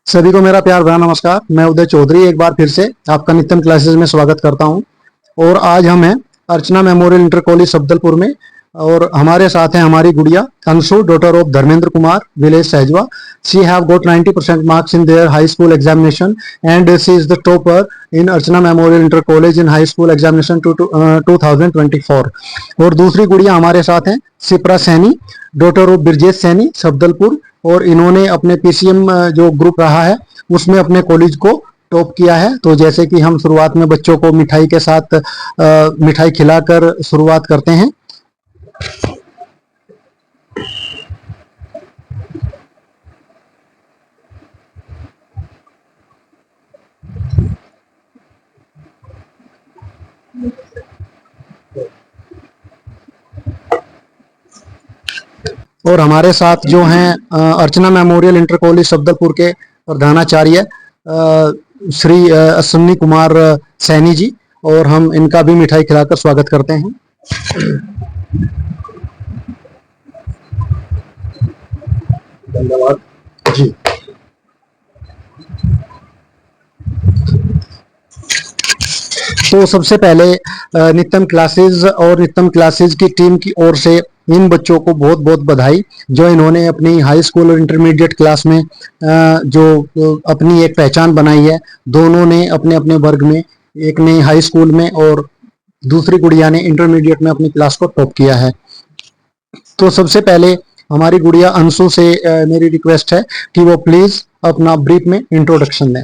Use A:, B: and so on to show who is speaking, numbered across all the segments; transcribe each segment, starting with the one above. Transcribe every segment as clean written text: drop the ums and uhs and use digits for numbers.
A: सभी को मेरा प्यार भरा नमस्कार। मैं उदय चौधरी एक बार फिर से आपका नित्यम क्लासेस में स्वागत करता हूं। और आज हम हैं Archana memorial inter college Sabdalpur में, और हमारे साथ हैं हमारी गुड़िया Anshu, daughter of Dharmendra Kumar, village Sahajwa. She have got 90% marks in their high school examination and she is the topper in Archana memorial inter college in high school examination 2024। और दूसरी गुड़िया हमारे साथ हैं सिप्रा सैनी, डॉटर ऑफ ब्रजेश सैनी, सब्दलपुर। और इन्होंने अपने पीसीएम जो ग्रुप रहा है उसमें अपने कॉलेज को टॉप किया है। तो जैसे कि हम शुरुआत में बच्चों को मिठाई के साथ मिठाई खिलाकर शुरुआत करते हैं। और हमारे साथ जो हैं Archana memorial inter college Sabdalpur के प्रधानाचार्य श्री अश्विनी कुमार सैनी जी, और हम इनका भी मिठाई खिलाकर स्वागत करते हैं। धन्यवाद जी। तो सबसे पहले नित्यम क्लासेस और नित्यम क्लासेस की टीम की ओर से इन बच्चों को बहुत बहुत बधाई, जो इन्होंने अपनी हाई स्कूल और इंटरमीडिएट क्लास में जो अपनी एक पहचान बनाई है। दोनों ने अपने अपने वर्ग में, एक ने हाई स्कूल में और दूसरी गुड़िया ने इंटरमीडिएट में अपनी क्लास को टॉप किया है। तो सबसे पहले हमारी गुड़िया अंशु से मेरी रिक्वेस्ट है कि वो प्लीज अपना ब्रीफ में इंट्रोडक्शन दें।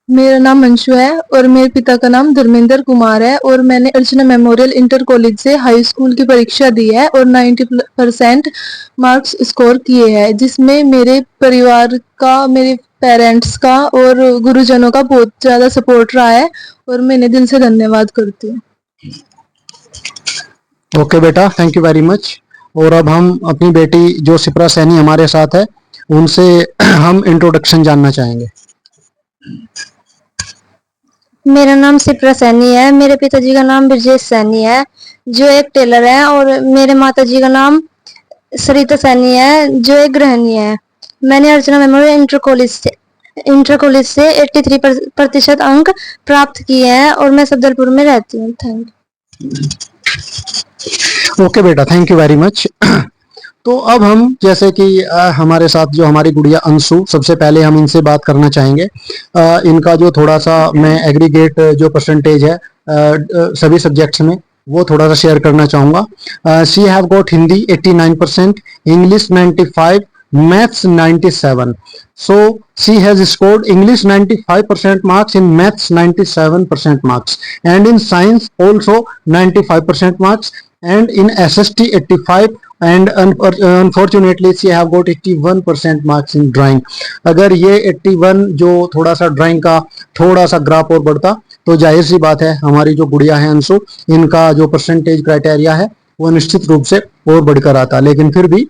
B: मेरा नाम अंशु है और मेरे पिता का नाम धर्मेंद्र कुमार है, और मैंने अर्चना मेमोरियल इंटर कॉलेज से हाई स्कूल की परीक्षा दी है और 90% मार्क्स स्कोर किए हैं, जिसमें मेरे परिवार का, मेरे पेरेंट्स का और गुरुजनों का बहुत ज्यादा सपोर्ट रहा है, और मैं इन्हें दिल से धन्यवाद करती हूँ।
A: ओके बेटा, थैंक यू वेरी मच। और अब हम अपनी बेटी जो सिप्रा सैनी हमारे साथ है उनसे हम इंट्रोडक्शन जानना चाहेंगे।
C: मेरा नाम सिप्रा सैनी है। मेरे पिताजी का नाम ब्रजेश सैनी है जो एक टेलर है, और मेरे माताजी का नाम सरिता सैनी है जो एक गृहिणी है। मैंने अर्चना मेमोरियल इंटर कॉलेज से 83% अंक प्राप्त किए हैं और मैं सब्दलपुर में रहती हूँ। Thank
A: you. ओके बेटा, थैंक यू वेरी मच। तो अब हम जैसे कि हमारे साथ जो हमारी गुड़िया अंशु, सबसे पहले हम इनसे बात करना चाहेंगे। इनका जो थोड़ा सा मैं एग्रीगेट जो परसेंटेज है सभी सब्जेक्ट्स में वो थोड़ा सा शेयर करना चाहूँगा। She have got Hindi 89%, English 95, maths 97. So she has scored English 95% marks, in maths 97% marks, and in science also 95% marks, and in SST 85, and unfortunately she have got 81% marks in drawing. अगर ये 81 जो थोड़ा सा drawing का थोड़ा सा graph और बढ़ता तो जाहिर सी बात है हमारी जो गुड़िया है अंशु, इनका जो परसेंटेज क्राइटेरिया है वो निश्चित रूप से और बढ़कर आता, लेकिन फिर भी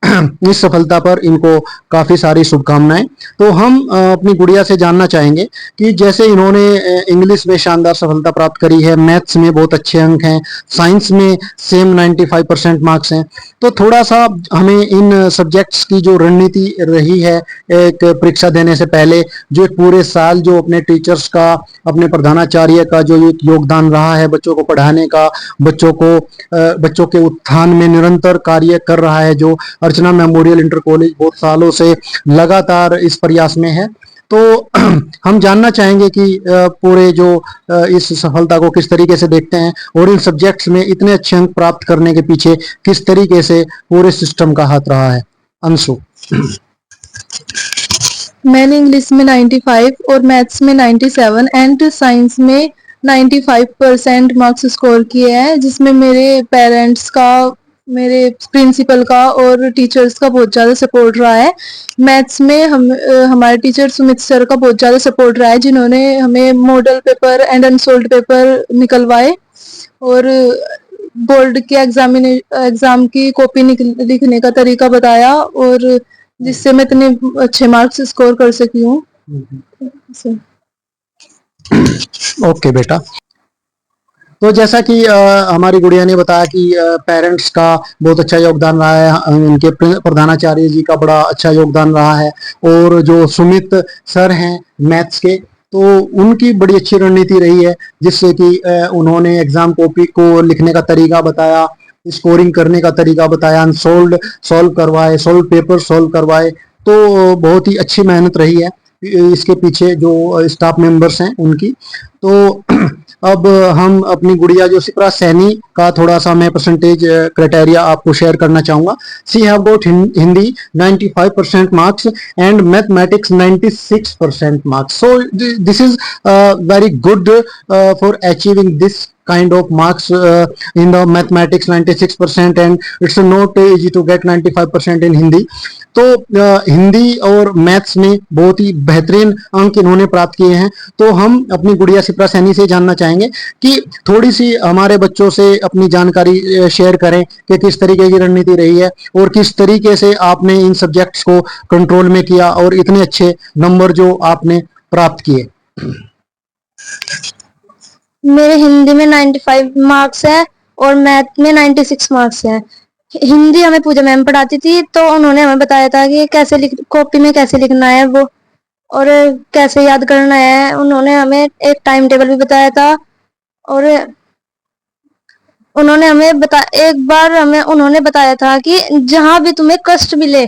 A: इस सफलता पर इनको काफी सारी शुभकामनाएं। तो हम अपनी गुड़िया से जानना चाहेंगे कि जैसे इन्होंने इंग्लिश में शानदार सफलता प्राप्त करी है, मैथ्स में बहुत अच्छे अंक हैं, साइंस में सेम 95% मार्क्स हैं, तो थोड़ा सा हमें इन सब्जेक्ट्स की जो रणनीति रही है एक परीक्षा देने से पहले, जो एक पूरे साल जो अपने टीचर्स का, अपने प्रधानाचार्य का जो योगदान रहा है बच्चों को पढ़ाने का, बच्चों के उत्थान में निरंतर कार्य कर रहा है, जो अर्चना मेमोरियल इंटर कॉलेज बहुत सालों से लगातार इस प्रयास में है। तो हम जानना चाहेंगे कि पूरे जो इस सफलता को किस तरीके से देखते हैं, और इन सब्जेक्ट्स में इतने अच्छे अंक प्राप्त करने के पीछे किस तरीके से पूरे सिस्टम का हाथ रहा है। अंशु।
B: मैंने इंग्लिश में 95 और मैथ्स में 97 एंड साइंस में 95% मार्क्स स्कोर किए हैं, जिसमें मेरे पेरेंट्स का, मेरे प्रिंसिपल का और टीचर्स का बहुत ज़्यादा सपोर्ट रहा है। मैथ्स में हमारे टीचर सुमित सर का बहुत ज़्यादा सपोर्ट रहा है, जिन्होंने हमें model paper and unsold paper निकलवाए और बोर्ड के एग्जाम की कॉपी लिखने का तरीका बताया, और जिससे मैं इतने अच्छे मार्क्स स्कोर कर सकी हूँ।
A: ओके बेटा। तो जैसा कि हमारी गुड़िया ने बताया कि पेरेंट्स का बहुत अच्छा योगदान रहा है, उनके प्रधानाचार्य जी का बड़ा अच्छा योगदान रहा है, और जो सुमित सर हैं मैथ्स के, तो उनकी बड़ी अच्छी रणनीति रही है, जिससे कि उन्होंने एग्जाम कॉपी को लिखने का तरीका बताया, स्कोरिंग करने का तरीका बताया, अनसोल्ड सॉल्व करवाए, सोल्व पेपर सॉल्व करवाए। तो बहुत ही अच्छी मेहनत रही है इसके पीछे जो स्टाफ मेंबर्स हैं उनकी। तो अब हम अपनी गुड़िया जो सिप्रा सैनी का थोड़ा सा मैं परसेंटेज क्राइटेरिया आपको शेयर करना चाहूंगा। She have got Hindi 95% marks and mathematics 96% marks. So this is very good for achieving this kind of marks in the mathematics 96%, and it's not easy to get 95% in Hindi. तो हिंदी और maths में बहुत ही बेहतरीन अंक इन्होंने प्राप्त किए हैं। तो हम अपनी गुड़िया सिप्रा सैनी से जानना चाहेंगे कि थोड़ी सी हमारे बच्चों से अपनी जानकारी शेयर करें कि किस तरीके की रणनीति रही है और किस तरीके से आपने इन सब्जेक्ट्स को कंट्रोल में किया और इतने अच्छे नंबर जो आपने प्राप्त किए।
C: मेरे हिंदी में 95 मार्क्स है और मैथ में 96 मार्क्स है। हिंदी हमें पूजा मैम पढ़ाती थी, तो उन्होंने हमें बताया था कि कैसे कॉपी में कैसे लिखना है वो, और कैसे याद करना है। उन्होंने हमें एक टाइम टेबल भी बताया था, और उन्होंने हमें एक बार हमें उन्होंने बताया था कि जहां भी तुम्हें कष्ट मिले,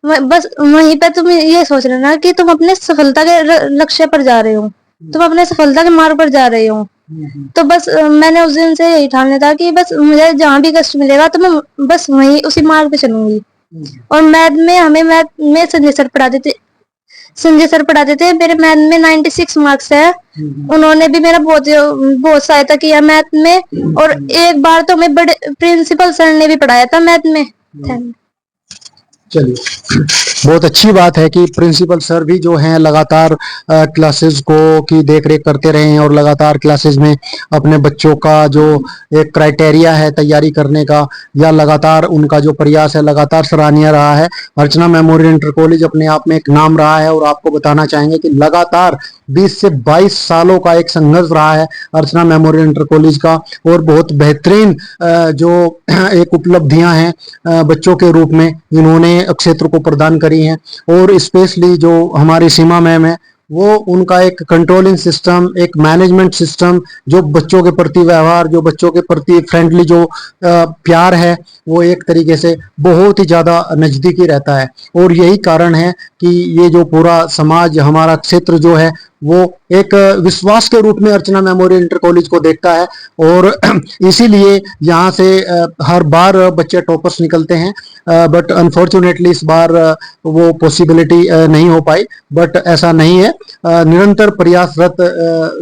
C: बस वहीं पे तुम ये सोच लेना कि तुम अपने सफलता के लक्ष्य पर जा रहे हो, तुम अपने सफलता के मार्ग पर जा रहे हो। तो बस मैंने उस दिन से यही ठान लिया था कि बस मुझे जहां भी कष्ट मिलेगा तो मैं बस वहीं उसी मार्ग पे चलूंगी। और मैथ में हमें मैथ में संजय सर पढ़ाते थे। मेरे मैथ में 96 मार्क्स है। उन्होंने भी मेरा बहुत सहायता किया मैथ में, और एक बार तो हमें बड़े प्रिंसिपल सर ने भी पढ़ाया था मैथ में।
A: चलिए, बहुत अच्छी बात है कि प्रिंसिपल सर भी जो हैं लगातार क्लासेस को की देखरेख करते रहे हैं और लगातार क्लासेस में अपने बच्चों का जो एक क्राइटेरिया है तैयारी करने का, या लगातार उनका जो प्रयास है लगातार सराहनीय रहा है। अर्चना मेमोरियल इंटर कॉलेज अपने आप में एक नाम रहा है, और आपको बताना चाहेंगे कि लगातार 20 से 22 सालों का एक संघर्ष रहा है अर्चना मेमोरियल इंटर कॉलेज का, और बहुत बेहतरीन जो एक उपलब्धियां हैं बच्चों के रूप में इन्होंने क्षेत्र को प्रदान करी हैं। और स्पेशली जो हमारी सीमा मैम है, वो उनका एक कंट्रोलिंग सिस्टम, एक मैनेजमेंट सिस्टम, जो बच्चों के प्रति व्यवहार, जो बच्चों के प्रति फ्रेंडली जो प्यार है, वो एक तरीके से बहुत ही ज्यादा नजदीकी रहता है। और यही कारण है कि ये जो पूरा समाज, हमारा क्षेत्र जो है, वो एक विश्वास के रूप में अर्चना मेमोरियल इंटर कॉलेज को देखता है, और इसीलिए यहाँ से हर बार बच्चे टॉपर्स निकलते हैं। बट अनफॉर्चुनेटली इस बार वो पॉसिबिलिटी नहीं हो पाई, बट ऐसा नहीं है। निरंतर प्रयासरत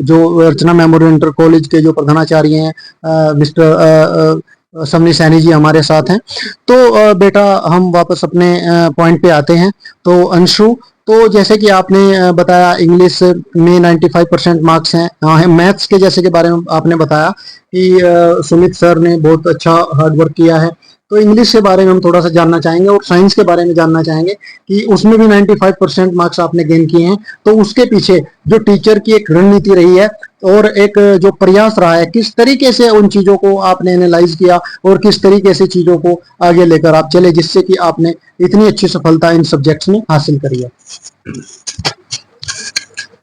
A: जो अर्चना मेमोरियल इंटर कॉलेज के जो प्रधानाचार्य हैं मिस्टर समनी सैनी जी हमारे साथ हैं। तो बेटा, हम वापस अपने पॉइंट पे आते हैं। तो अंशु, तो जैसे कि आपने बताया इंग्लिश में 95% मार्क्स हैं, मैथ्स के जैसे के बारे में आपने बताया कि सुमित सर ने बहुत अच्छा हार्ड वर्क किया है। तो इंग्लिश के बारे में हम थोड़ा सा जानना चाहेंगे, और साइंस के बारे में जानना चाहेंगे कि उसमें भी 95% मार्क्स आपने गेन किए हैं। तो उसके पीछे जो टीचर की एक रणनीति रही है और एक जो प्रयास रहा है, किस तरीके से उन चीजों को आपने एनालाइज किया और किस तरीके से चीजों को आगे लेकर आप चले, जिससे कि आपने इतनी अच्छी सफलता इन सब्जेक्ट्स में हासिल करी है।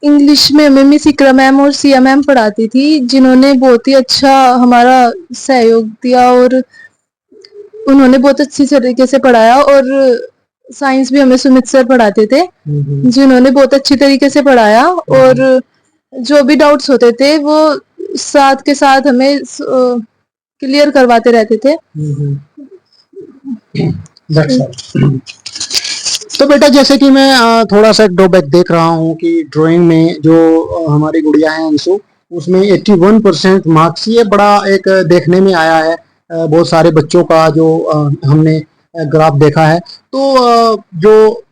B: इंग्लिश में हमें मिस इकरा मैम और सिया मैम पढ़ाती थी, जिन्होंने बहुत ही अच्छा हमारा सहयोग दिया, और उन्होंने बहुत अच्छी तरीके से पढ़ाया। और साइंस भी हमें सुमित सर पढ़ाते थे, जिन्होंने बहुत अच्छी तरीके से पढ़ाया, और जो भी डाउट्स होते थे वो साथ के साथ हमें क्लियर करवाते रहते थे।
A: तो बेटा, जैसे कि मैं थोड़ा सा एक ड्रॉबैक देख रहा हूँ कि ड्राइंग में जो हमारी गुड़िया है अंशु, उसमें 81% मार्क्स, ये बड़ा एक देखने में आया है बहुत सारे बच्चों का जो हमने ग्राफ देखा है। तो जो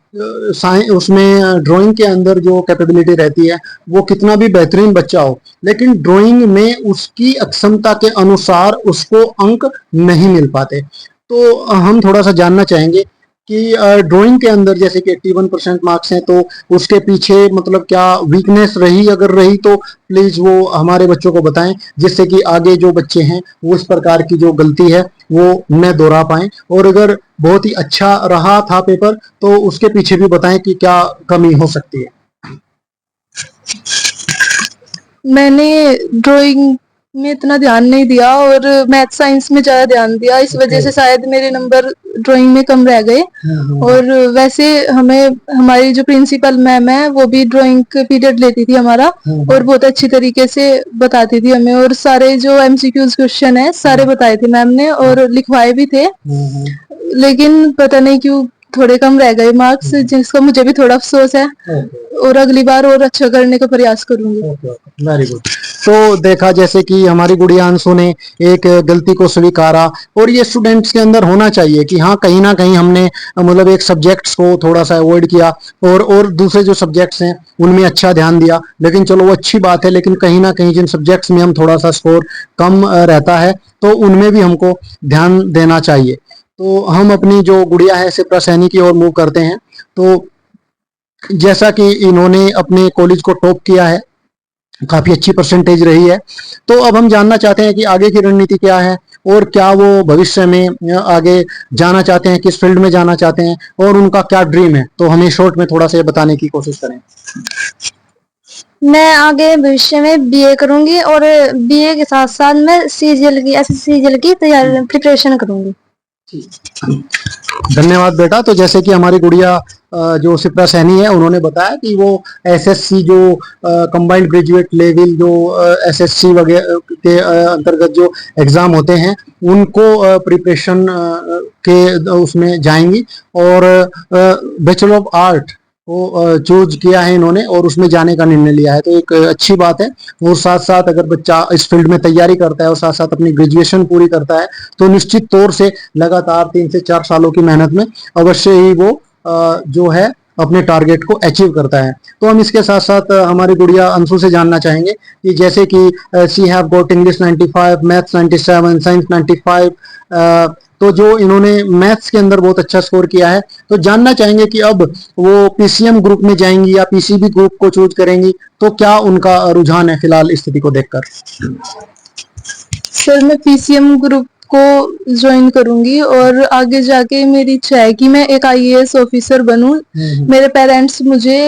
A: उसमें ड्राइंग के अंदर जो कैपेबिलिटी रहती है, वो कितना भी बेहतरीन बच्चा हो, लेकिन ड्राइंग में उसकी अक्षमता के अनुसार उसको अंक नहीं मिल पाते। तो हम थोड़ा सा जानना चाहेंगे कि ड्राइंग के अंदर जैसे कि 81% मार्क्स हैं, तो उसके पीछे मतलब क्या वीकनेस रही, अगर रही तो प्लीज वो हमारे बच्चों को बताएं, जिससे कि आगे जो बच्चे हैं वो इस प्रकार की जो गलती है वो न दोहरा पाएं। और अगर बहुत ही अच्छा रहा था पेपर तो उसके पीछे भी बताएं कि क्या कमी हो सकती है।
B: मैंने ड्राइंग में इतना ध्यान नहीं दिया और मैथ साइंस में ज्यादा ध्यान दिया, इस वजह से शायद मेरे नंबर ड्राइंग में कम रह गए। और वैसे हमें हमारी जो प्रिंसिपल मैम है वो भी ड्राइंग के पीरियड लेती थी हमारा, और बहुत अच्छी तरीके से बताती थी हमें, और सारे जो एमसीक्यूज क्वेश्चन है सारे बताए थे मैम ने और लिखवाए भी थे। लेकिन पता नहीं क्यों थोड़े कम रह गए मार्क्स, जिसका मुझे भी थोड़ा अफसोस है, और अगली बार और अच्छा करने का प्रयास करूंगी।
A: Very good. तो देखा जैसे कि हमारी गुड़िया अंशु ने एक गलती को स्वीकारा, और ये स्टूडेंट्स के अंदर होना चाहिए कि हाँ कहीं ना कहीं हमने मतलब एक सब्जेक्ट्स को थोड़ा सा अवॉइड किया और दूसरे जो सब्जेक्ट्स हैं उनमें अच्छा ध्यान दिया। लेकिन चलो वो अच्छी बात है, लेकिन कहीं ना कहीं जिन सब्जेक्ट्स में हम थोड़ा सा स्कोर कम रहता है तो उनमें भी हमको ध्यान देना चाहिए। तो हम अपनी जो गुड़िया है शिप्रा सैनी की ओर मूव करते हैं। तो जैसा कि इन्होंने अपने कॉलेज को टॉप किया है, काफी अच्छी परसेंटेज रही है, तो अब हम जानना चाहते हैं कि आगे की रणनीति क्या है और क्या वो भविष्य में आगे जाना चाहते हैं, किस फील्ड में जाना चाहते हैं और उनका क्या ड्रीम है। तो हमें शॉर्ट में थोड़ा सा बताने की कोशिश करें।
C: मैं आगे भविष्य में बीए करूंगी और बीए के साथ साथ मैं सीजीएल की एसएससीजीएल की तैयारी प्रिपरेशन करूंगी।
A: धन्यवाद बेटा। तो जैसे कि हमारी गुड़िया जो शिप्रा सैनी है उन्होंने बताया कि वो एसएससी जो कंबाइंड ग्रेजुएट लेवल जो एसएससी वगैरह के अंतर्गत जो एग्जाम होते हैं उनको प्रिपरेशन के उसमें जाएंगी, और बैचलर ऑफ आर्ट को चूज किया है इन्होंने और उसमें जाने का निर्णय लिया है, तो एक अच्छी बात है। और साथ साथ अगर बच्चा इस फील्ड में तैयारी करता है और साथ साथ अपनी ग्रेजुएशन पूरी करता है तो निश्चित तौर से लगातार 3 से 4 सालों की मेहनत में अवश्य ही वो जो है अपने टारगेट को अचीव करता है। तो हम इसके साथ साथ हमारी गुड़िया अंशु से जानना चाहेंगे कि जैसे कि she have got English 95, maths 97, science 95, तो जो इन्होंने मैथ्स के अंदर बहुत अच्छा स्कोर किया है, तो जानना चाहेंगे कि अब वो पीसीएम ग्रुप में जाएंगी या पीसीबी ग्रुप को चूज करेंगी, तो क्या उनका रुझान है फिलहाल स्थिति को देखकर।
B: सर मैं पीसीएम ग्रुप को ज्वाइन करूंगी और आगे जाके मेरी इच्छा है कि मैं एक आईएएस ऑफिसर बनूं। मेरे पेरेंट्स मुझे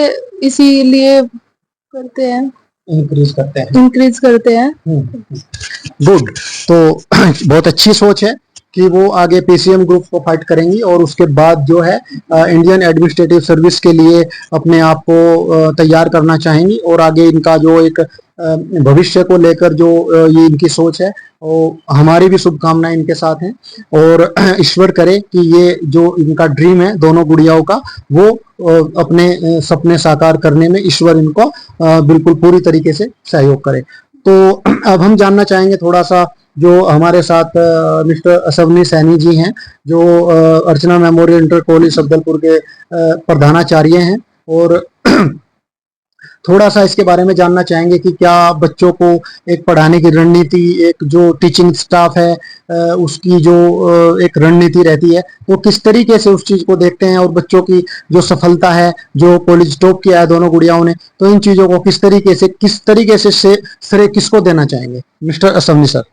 B: इसीलिए करते हैं, इंक्रीज करते हैं।
A: गुड। तो बहुत अच्छी सोच है कि वो आगे पीसीएम ग्रुप को फाइट करेंगी और उसके बाद जो है इंडियन एडमिनिस्ट्रेटिव सर्विस के लिए अपने आप को तैयार करना चाहेंगी, और आगे इनका जो एक भविष्य को लेकर जो ये इनकी सोच है वो हमारी भी शुभकामनाएं इनके साथ हैं। और ईश्वर करे कि ये जो इनका ड्रीम है दोनों गुड़ियाओं का वो अपने सपने साकार करने में ईश्वर इनको बिल्कुल पूरी तरीके से सहयोग करे। तो अब हम जानना चाहेंगे थोड़ा सा, जो हमारे साथ मिस्टर असवनी सैनी जी हैं जो अर्चना मेमोरियल इंटर कॉलेज सब्दलपुर के प्रधानाचार्य हैं, और थोड़ा सा इसके बारे में जानना चाहेंगे कि क्या बच्चों को एक पढ़ाने की रणनीति, एक जो टीचिंग स्टाफ है उसकी जो एक रणनीति रहती है, तो किस तरीके से उस चीज को देखते हैं, और बच्चों की जो सफलता है, जो कॉलेज टॉप किया है दोनों गुड़ियाओं ने, तो इन चीजों को किस तरीके से श्रेय किसको देना चाहेंगे। Mister Aswani sir.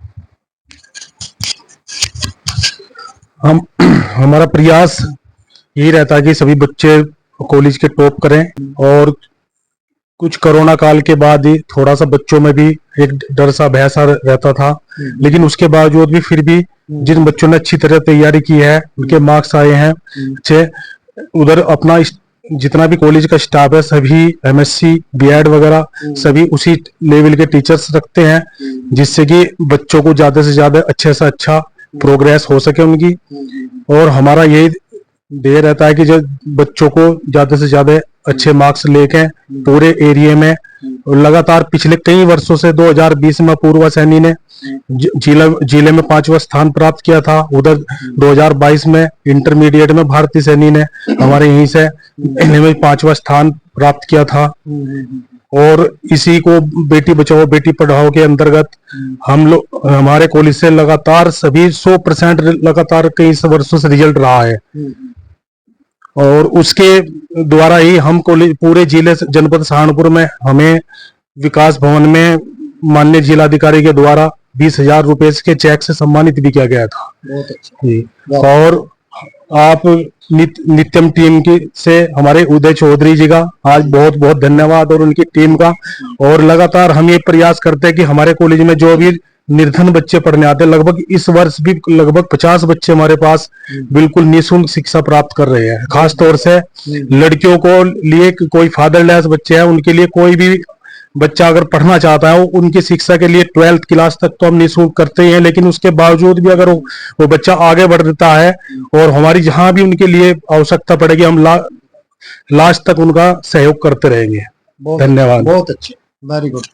D: हमारा प्रयास यही रहता है कि सभी बच्चे कॉलेज के टॉप करें, और कुछ कोरोना काल के बाद ही थोड़ा सा बच्चों में भी एक डर सा भय सा रहता था, लेकिन उसके बावजूद भी फिर भी जिन बच्चों ने अच्छी तरह तैयारी की है उनके मार्क्स आए हैं अच्छे। उधर अपना जितना भी कॉलेज का स्टाफ है सभी एमएससी बीएड वगैरह सभी उसी लेवल के टीचर्स रखते हैं, जिससे कि बच्चों को ज्यादा से ज्यादा अच्छे से अच्छा प्रोग्रेस हो सके उनकी। और हमारा यही ध्येय रहता है कि जब बच्चों को ज्यादा से ज्यादा अच्छे मार्क्स लेके पूरे एरिया में, लगातार पिछले कई वर्षों से 2020 में पूर्वा सैनी ने जिले में 5वां स्थान प्राप्त किया था। उधर 2022 में इंटरमीडिएट में भारती सैनी ने हमारे यहीं से में 5वां स्थान प्राप्त किया था। और इसी को बेटी बचाओ बेटी पढ़ाओ के अंतर्गत हम लोग हमारे कॉलेज से लगातार सभी 100% लगातार कई वर्षों से रिजल्ट रहा है। और उसके द्वारा ही हम कॉलेज पूरे जिले जनपद सहारनपुर में हमें विकास भवन में माननीय जिलाधिकारी के द्वारा 20,000 रुपए के चेक से सम्मानित भी किया गया था
A: बहुत अच्छा।
D: जी। और आप नित्यम टीम की से हमारे उदय चौधरी जी का आज बहुत बहुत धन्यवाद और उनकी टीम का। और लगातार हम ये प्रयास करते हैं कि हमारे कॉलेज में जो भी निर्धन बच्चे पढ़ने आते हैं, लगभग इस वर्ष भी लगभग 50 बच्चे हमारे पास बिल्कुल निःशुल्क शिक्षा प्राप्त कर रहे हैं। खास तौर से लड़कियों को लिए कोई फादरलेस बच्चे हैं, उनके लिए कोई भी बच्चा अगर पढ़ना चाहता है, वो उनकी शिक्षा के लिए 12th क्लास तक तो हम निःशुल्क करते ही हैं, लेकिन उसके बावजूद भी अगर वो बच्चा आगे बढ़ता है और हमारी जहां भी उनके लिए आवश्यकता पड़ेगी, हम लास्ट तक उनका सहयोग करते रहेंगे। धन्यवाद।
A: बहुत अच्छे, वेरी गुड।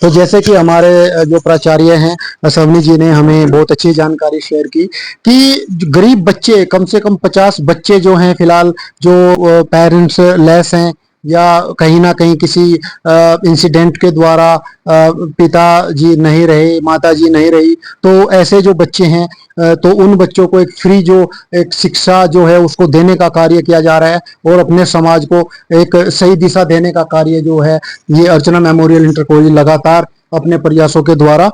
A: तो जैसे कि हमारे जो प्राचार्य हैं सवनी जी ने हमें बहुत अच्छी जानकारी शेयर की कि गरीब बच्चे, कम से कम 50 बच्चे जो हैं फिलहाल, जो पेरेंट्स लेस हैं या कहीं ना कहीं किसी इंसिडेंट के द्वारा पिताजी नहीं रहे, माताजी नहीं रही, तो ऐसे जो बच्चे हैं तो उन बच्चों को एक फ्री जो एक शिक्षा जो है उसको देने का कार्य किया जा रहा है और अपने समाज को एक सही दिशा देने का कार्य जो है ये अर्चना मेमोरियल इंटर कॉलेज लगातार अपने प्रयासों के द्वारा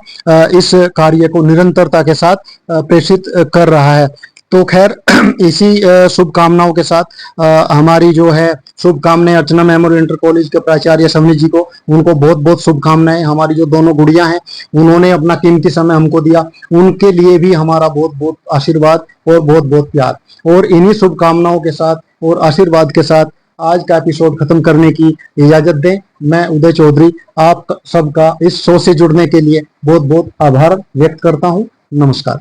A: इस कार्य को निरंतरता के साथ प्रेषित कर रहा है। तो खैर इसी शुभकामनाओं के साथ हमारी जो है शुभकामनाएं अर्चना मेमोरियल इंटर कॉलेज के प्राचार्य सवनी जी को, उनको बहुत बहुत शुभकामनाएं। हमारी जो दोनों गुड़िया हैं उन्होंने अपना कीमती समय हमको दिया, उनके लिए भी हमारा बहुत बहुत आशीर्वाद और बहुत बहुत प्यार। और इन्हीं शुभकामनाओं के साथ और आशीर्वाद के साथ आज का एपिसोड खत्म करने की इजाजत दें। मैं उदय चौधरी आप सबका इस शो से जुड़ने के लिए बहुत बहुत आभार व्यक्त करता हूं। नमस्कार।